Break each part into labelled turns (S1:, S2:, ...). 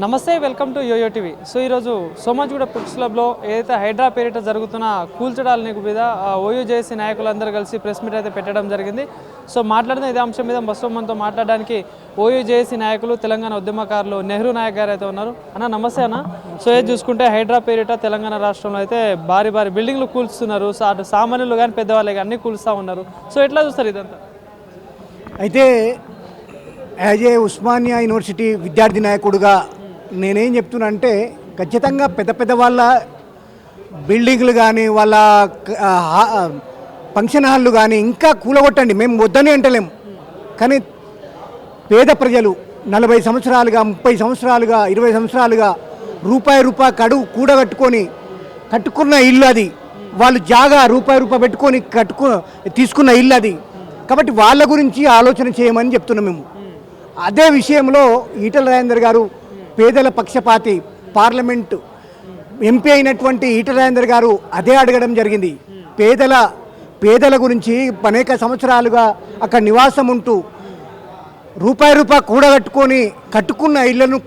S1: నమస్తే, welcome to YoYo TV. So ఈరోజు Somajiguda press క్లబ్లో ఏదైతే హైడ్రా పేరిట జరుగుతున్న కూల్చడాలని మీద ఓయూ జేఏసీ నాయకులందరూ కలిసి ప్రెస్ మీట్ అయితే పెట్టడం జరిగింది. సో మాట్లాడిన ఇదే అంశం మీద మనతో మాట్లాడడానికి ఓయూ జేఏసీ నాయకులు, తెలంగాణ ఉద్యమకారులు నెహ్రూ నాయక్ గారు అయితే ఉన్నారు. అన్న నమస్తే అన్న. సో ఏది చూసుకుంటే హైడ్రా పేరిట తెలంగాణ రాష్ట్రంలో అయితే భారీ బిల్డింగ్లు కూల్స్తున్నారు. అటు సామాన్యులు కానీ పెద్దవాళ్ళే కానీ కూల్స్తూ ఉన్నారు. సో ఎట్లా చూస్తారు ఇదంతా?
S2: అయితే యాజ్ ఏ ఉస్మానియా యూనివర్సిటీ విద్యార్థి నాయకుడుగా నేనేం చెప్తున్నా అంటే, ఖచ్చితంగా పెద్ద వాళ్ళ బిల్డింగ్లు కానీ వాళ్ళ ఫంక్షన్ హాళ్ళు కానీ ఇంకా కూలగొట్టండి, మేము వద్దని అంటలేము. కానీ పేద ప్రజలు 40 సంవత్సరాలుగా 30 సంవత్సరాలుగా 20 సంవత్సరాలుగా రూపాయి కట్టుకున్న ఇల్లు అది. వాళ్ళు జాగా రూపాయి పెట్టుకొని తీసుకున్న ఇల్లు అది. కాబట్టి వాళ్ళ గురించి ఆలోచన చేయమని చెప్తున్నాం మేము. అదే విషయంలో ఈటల రాజేందర్ గారు పేదల పక్షపాతి, పార్లమెంటు ఎంపీ అయినటువంటి ఈటల రాజేందర్ గారు అదే అడగడం జరిగింది. పేదల గురించి అనేక సంవత్సరాలుగా అక్కడ నివాసం ఉంటూ రూపాయి కట్టుకున్న ఇళ్లను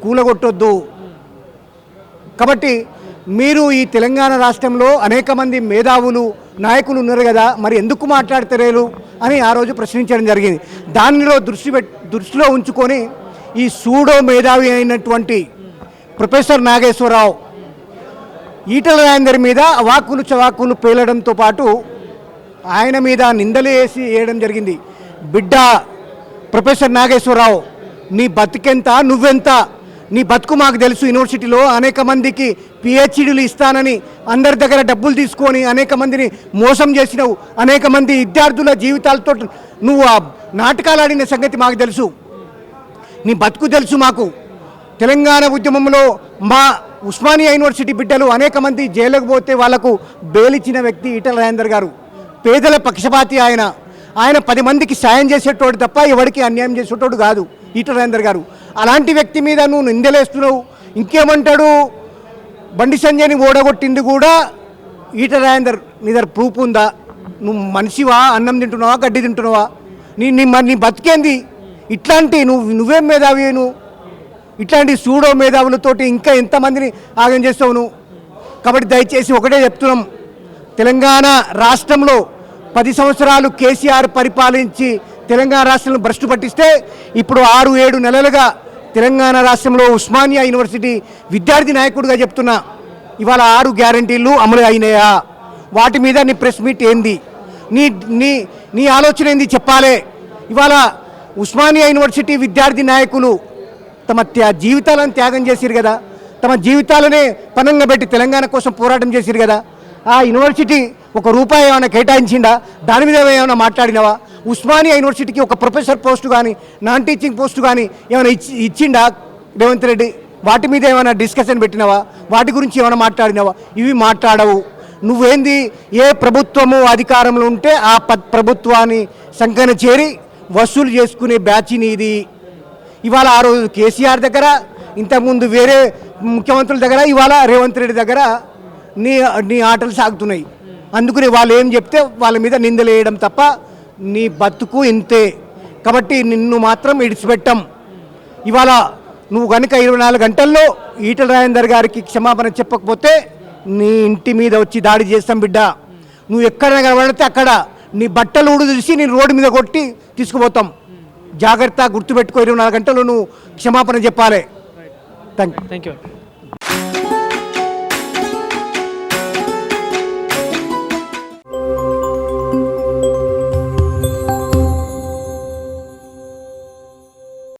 S2: కూలగొట్టొద్దు. కాబట్టి మీరు ఈ తెలంగాణ రాష్ట్రంలో అనేక మంది మేధావులు నాయకులు ఉన్నారు కదా, మరి ఎందుకు మాట్లాడతారు అని ఆ రోజు ప్రశ్నించడం జరిగింది. దానిలో దృష్టిలో ఉంచుకొని ఈ సూడో మేధావి అయినటువంటి ప్రొఫెసర్ నాగేశ్వరరావు ఈటల రాజేందర్ మీద అవాక్కులు చవాకులు పేలడంతో పాటు ఆయన మీద నిందలు వేయడం జరిగింది. బిడ్డ ప్రొఫెసర్ నాగేశ్వరరావు, నీ బతుకెంత, నువ్వెంత, నీ బతుకు మాకు తెలుసు. యూనివర్సిటీలో అనేక మందికి పిహెచ్డీలు ఇస్తానని అందరి దగ్గర డబ్బులు తీసుకొని అనేక మందిని మోసం చేసినావు. అనేక మంది విద్యార్థుల జీవితాలతో నువ్వు నాటకాలు ఆడిన సంగతి మాకు తెలుసు. నీ బతుకు తెలుసు మాకు. తెలంగాణ ఉద్యమంలో మా ఉస్మానియా యూనివర్సిటీ బిడ్డలు అనేక మంది జైలుకు పోతే వాళ్లకు బెయిలిచ్చిన వ్యక్తి ఈటల రాజేందర్ గారు. పేదల పక్షపాతి ఆయన. 10 మందికి సాయం చేసేటోడు తప్ప ఎవరికి అన్యాయం చేసేటోడు కాదు ఈటల రాజేందర్ గారు. అలాంటి వ్యక్తి మీద నువ్వు నిందలేస్తున్నావు. ఇంకేమంటాడు, బండి సంజయ్ని ఓడగొట్టింది కూడా ఈటల రాజేందర్. నీ దగ్గర ప్రూఫ్ ఉందా? నువ్వు మనిషివా? అన్నం తింటున్నావా? గడ్డి తింటున్నావా? నీ బతికేంది? ఇట్లాంటి నువ్వేం మేధావి? ఇట్లాంటి సూడో మేధావులతోటి ఇంకా ఎంతమందిని ఆగం చేస్తావు నువ్వు? కాబట్టి దయచేసి ఒకటే చెప్తున్నాం, తెలంగాణ రాష్ట్రంలో 10 సంవత్సరాలు కేసీఆర్ పరిపాలించి తెలంగాణ రాష్ట్రంలో భ్రష్టు పట్టిస్తే ఇప్పుడు 6-7 నెలలుగా తెలంగాణ రాష్ట్రంలో ఉస్మానియా యూనివర్సిటీ విద్యార్థి నాయకుడిగా చెప్తున్నా, ఇవాళ 6 గ్యారంటీలు అమలు అయినాయా? వాటి మీద నీ ప్రెస్ మీట్ ఏంది? నీ ఆలోచన ఏంది చెప్పాలి. ఇవాళ ఉస్మానియా యూనివర్సిటీ విద్యార్థి నాయకులు తమ జీవితాలను త్యాగం చేసిరు కదా, తమ జీవితాలనే పనంగా పెట్టి తెలంగాణ కోసం పోరాటం చేసిరు కదా. ఆ యూనివర్సిటీ ₹1 ఏమైనా కేటాయించిందా? దాని మీద ఏమైనా మాట్లాడినావా? ఉస్మానియా యూనివర్సిటీకి ఒక ప్రొఫెసర్ పోస్టు కానీ నాన్ టీచింగ్ పోస్టు కానీ ఏమైనా ఇచ్చిండా రేవంత్ రెడ్డి? వాటి మీద ఏమైనా డిస్కషన్ పెట్టినావా? వాటి గురించి ఏమైనా మాట్లాడినావా? ఇవి మాట్లాడవు. నువ్వేంది, ఏ ప్రభుత్వము అధికారంలో ఉంటే ఆ ప్రభుత్వాన్ని సంకన చేరి వసూలు చేసుకునే బ్యాచ్ నీది. ఇవాళ ఆ రోజు కేసీఆర్ దగ్గర, ఇంతకుముందు వేరే ముఖ్యమంత్రుల దగ్గర, ఇవాళ రేవంత్ రెడ్డి దగ్గర నీ ఆటలు సాగుతున్నాయి. అందుకని వాళ్ళు ఏం చెప్తే వాళ్ళ మీద నిందలు వేయడం తప్ప నీ బతుకు ఇంతే. కాబట్టి నిన్ను మాత్రం ఇడిచిపెట్టం. ఇవాళ నువ్వు కనుక 24 గంటల్లో ఈటల రాజేందర్ గారికి క్షమాపణ చెప్పకపోతే నీ ఇంటి మీద వచ్చి దాడి చేస్తాం బిడ్డ. నువ్వు ఎక్కడ కనబడితే అక్కడ నీ బట్టలు ఊడదీసి నీ రోడ్డు మీద కొట్టి తీసుకుపోతాం. జాగ్రత్త, గుర్తుపెట్టుకో. 24 గంటలు నువ్వు క్షమాపణ చెప్పాలి. Thank you.